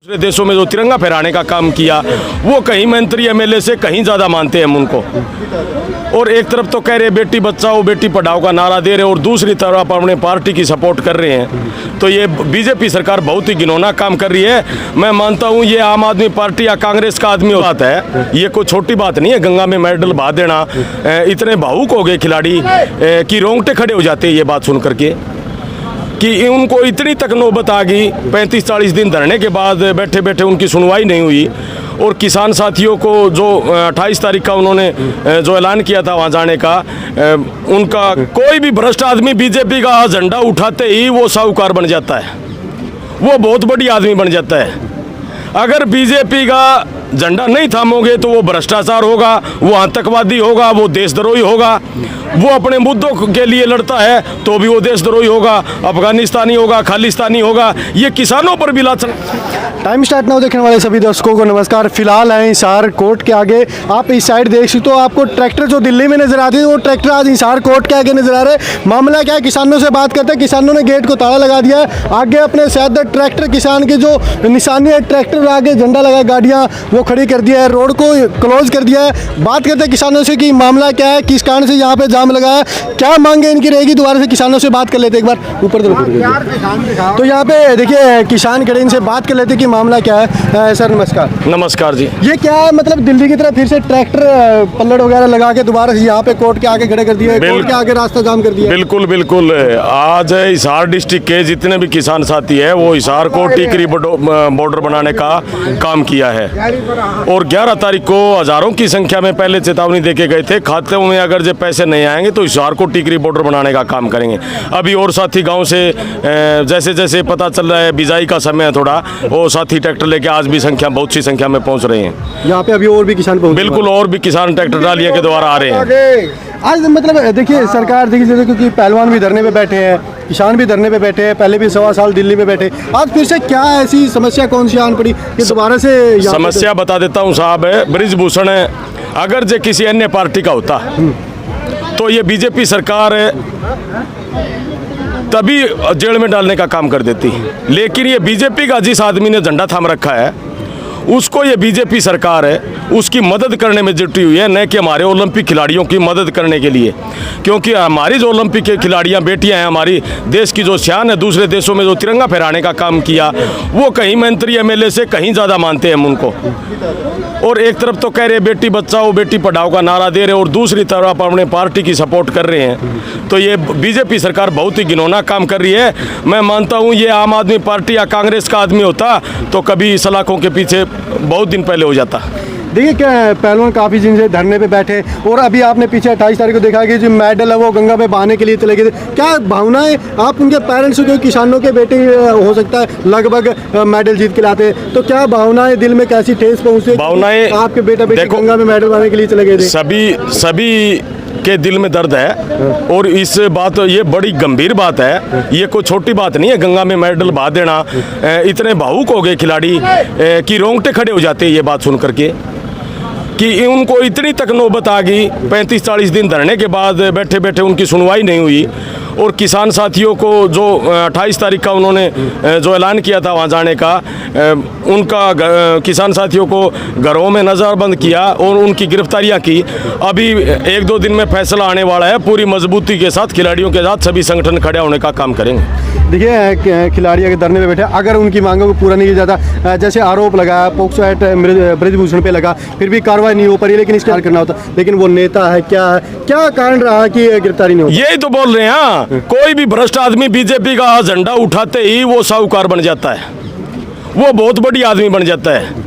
दूसरे देशों में जो तिरंगा फहराने का काम किया वो कहीं मंत्री एमएलए से कहीं ज़्यादा मानते हैं हम उनको। और एक तरफ तो कह रहे बेटी बचाओ बेटी पढ़ाओ का नारा दे रहे हैं और दूसरी तरफ अपने पार्टी की सपोर्ट कर रहे हैं। तो ये बीजेपी सरकार बहुत ही घिनौना काम कर रही है। मैं मानता हूँ ये आम आदमी पार्टी या कांग्रेस का आदमी बात है, ये कोई छोटी बात नहीं है। गंगा में मेडल बहा देना, इतने भावुक हो गए खिलाड़ी कि रोंगटे खड़े हो जाते हैं ये बात सुन करके कि उनको इतनी तक नौबत आ गई। 35-40 दिन धरने के बाद बैठे बैठे उनकी सुनवाई नहीं हुई। और किसान साथियों को जो 28 तारीख का उन्होंने जो ऐलान किया था वहाँ जाने का, उनका कोई भी भ्रष्ट आदमी बीजेपी का झंडा उठाते ही वो साहूकार बन जाता है, वो बहुत बड़ी आदमी बन जाता है। अगर बीजेपी का झंडा नहीं थामोगे तो वो भ्रष्टाचार होगा, वो आतंकवादी होगा, वो देशद्रोही होगा। वो अपने मुद्दों के लिए लड़ता है तो भी वो देशद्रोही होगा, अफगानिस्तानी होगा, खालिस्तानी होगा। ये किसानों पर भी लाछन। टाइम स्टार्ट नाउ देखने वाले सभी दर्शकों को नमस्कार। फिलहाल हैं हिसार कोर्ट के आगे। आप इस साइड देख सकते हो, आपको ट्रैक्टर जो दिल्ली में नजर आती है वो ट्रैक्टर आज हिसार कोर्ट के आगे नजर आ रहे हैं। मामला क्या है, किसानों से बात करते हैं। किसानों ने गेट को ताला लगा दिया है। आगे अपने शायद ट्रैक्टर किसान के जो निशानी है, ट्रैक्टर आगे झंडा लगा, गाड़ियाँ वो खड़ी कर दिया है, रोड को क्लोज कर दिया है। बात करते हैं किसानों से कि मामला क्या है, किस कारण से यहाँ पे जाम लगा है, क्या मांगे इनकी रहेगी। दोबारा से किसानों से बात कर लेते एक बार ऊपर तो यहाँ पे देखिए किसान खड़े, इनसे बात कर लेते कि मामला क्या है। सर नमस्कार। नमस्कार जी। ये क्या है, मतलब दिल्ली की तरह फिर से ट्रैक्टर पल्लड़ वगैरह लगा के दोबारा से यहाँ पे कोर्ट के आगे खड़े कर दिए, कोर्ट के आगे रास्ता जाम कर दिया। बिल्कुल बिल्कुल। आज हिसार डिस्ट्रिक्ट के जितने भी किसान साथी है वो हिसार को टिकरी बॉर्डर बनाने का काम किया है। और 11 तारीख को हजारों की संख्या में पहले चेतावनी देके गए थे, खाते में अगर जो पैसे नहीं आएंगे तो हिसार को टिकरी बॉर्डर बनाने का काम करेंगे। अभी और साथी गाँव से जैसे जैसे पता चल रहा है बिजाई का समय है थोड़ा, वो साथी ट्रैक्टर लेके आज भी संख्या बहुत सी संख्या में पहुंच रहे हैं। यहाँ पे अभी और भी किसान पहुंच, बिल्कुल और भी किसान ट्रैक्टर ट्रालियों के द्वारा आ रहे हैं। आज मतलब देखिए सरकार देखिए, क्योंकि पहलवान भी धरने पे बैठे हैं, किसान भी धरने पे बैठे हैं, पहले भी 1.25 साल दिल्ली में बैठे। आज फिर से क्या ऐसी समस्या कौन सी आन पड़ी कि दोबारा से समस्या बता देता हूँ साहब। है ब्रिजभूषण है, अगर जो किसी अन्य पार्टी का होता तो ये बीजेपी सरकार तभी जेल में डालने का काम कर देती। लेकिन ये बीजेपी का जिस आदमी ने झंडा थाम रखा है उसको ये बीजेपी सरकार है उसकी मदद करने में जुटी हुई है, न कि हमारे ओलंपिक खिलाड़ियों की मदद करने के लिए। क्योंकि हमारी जो ओलंपिक के खिलाड़ियां बेटियां हैं, हमारी देश की जो शान है, दूसरे देशों में जो तिरंगा फहराने का काम किया वो कहीं मंत्री एमएलए से कहीं ज़्यादा मानते हैं हम उनको। और एक तरफ तो कह रहे बेटी बचाओ बेटी पढ़ाओ का नारा दे रहे हैं और दूसरी तरफ अपने पार्टी की सपोर्ट कर रहे हैं। तो ये बीजेपी सरकार बहुत ही घिनौना काम कर रही है। मैं मानता हूँ ये आम आदमी पार्टी या कांग्रेस का आदमी होता तो कभी सलाखों के पीछे बहुत दिन पहले हो जाता। देखिए क्या पहलवान काफ़ी दिन से धरने पे बैठे, और अभी आपने पीछे 28 तारीख को देखा कि जो मेडल है वो गंगा में बहाने के लिए चले गए थे। क्या भावनाएं आप उनके पेरेंट्स को, किसानों के बेटे हो सकता है लगभग मेडल जीत के लाते, तो क्या भावनाएं दिल में कैसी ठेस पहुँचे? भावनाएं आपके बेटा बेटी गंगा में मेडल बहाने के लिए चले गए थे। सभी के दिल में दर्द है और इस बात ये बड़ी गंभीर बात है, ये कोई छोटी बात नहीं है। गंगा में मेडल बहा देना, इतने भावुक हो गए खिलाड़ी कि रोंगटे खड़े हो जाते हैं ये बात सुन करके कि उनको इतनी तक नौबत आ गई। 35-40 दिन धरने के बाद बैठे बैठे उनकी सुनवाई नहीं हुई। और किसान साथियों को जो 28 तारीख का उन्होंने जो ऐलान किया था वहाँ जाने का, उनका किसान साथियों को घरों में नज़रबंद किया और उनकी गिरफ्तारियाँ की। अभी 1-2 दिन में फैसला आने वाला है। पूरी मजबूती के साथ खिलाड़ियों के साथ सभी संगठन खड़े होने का काम करेंगे। देखिए खिलाड़ी अगर धरने पे बैठे, अगर उनकी मांगों को पूरा नहीं किया जाता, जैसे आरोप लगाया पोक्सो एक्ट ब्रिजभूषण पे लगा, फिर भी कार्रवाई नहीं हो पाई, लेकिन इसका करना होता। लेकिन वो नेता है, क्या कारण रहा कि गिरफ्तारी नहीं हो? यही तो बोल रहे हैं। कोई भी भ्रष्ट आदमी बीजेपी का झंडा उठाते ही वो साहूकार बन जाता है, वो बहुत बड़ी आदमी बन जाता है।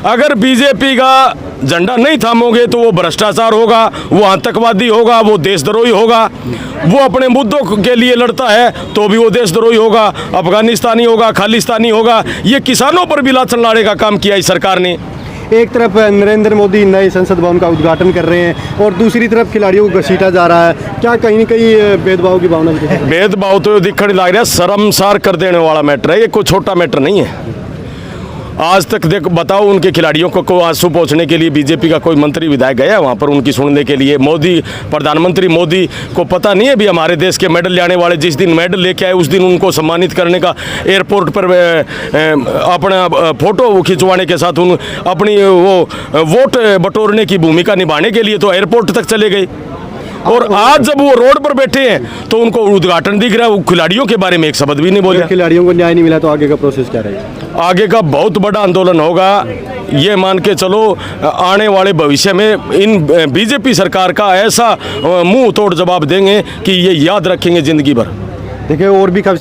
अगर बीजेपी का झंडा नहीं थामोगे तो वो भ्रष्टाचार होगा, वो आतंकवादी होगा, वो देशद्रोही होगा। वो अपने मुद्दों के लिए लड़ता है तो भी वो देशद्रोही होगा, अफगानिस्तानी होगा, खालिस्तानी होगा। ये किसानों पर भी लाछन लाने का काम किया इस सरकार ने। एक तरफ नरेंद्र मोदी नए संसद भवन का उद्घाटन कर रहे हैं और दूसरी तरफ खिलाड़ियों को घसीटा जा रहा है। क्या कहीं न कहीं भेदभाव की भावना? भेदभाव तो दिखने लग रहा है, शर्मसार कर देने वाला मैटर है, ये कोई छोटा मैटर नहीं है। आज तक देख बताओ उनके खिलाड़ियों को आंसू पहुंचने के लिए बीजेपी का कोई मंत्री विधायक गया वहां पर उनकी सुनने के लिए? मोदी, प्रधानमंत्री मोदी को पता नहीं है भी हमारे देश के मेडल लाने वाले जिस दिन मेडल लेके आए उस दिन उनको सम्मानित करने का, एयरपोर्ट पर अपना फोटो खिंचवाने के साथ उन अपनी वो वोट बटोरने की भूमिका निभाने के लिए तो एयरपोर्ट तक चले गए। और आज जब वो रोड पर बैठे हैं तो उनको उद्घाटन दिख रहा है, वो खिलाड़ियों के बारे में एक शब्द भी नहीं बोले। खिलाड़ियों को न्याय नहीं मिला तो आगे का प्रोसेस क्या रहेगा? आगे का बहुत बड़ा आंदोलन होगा, ये मान के चलो आने वाले भविष्य में इन बीजेपी सरकार का ऐसा मुंह तोड़ जवाब देंगे कि ये याद रखेंगे जिंदगी भर। देखिए और भी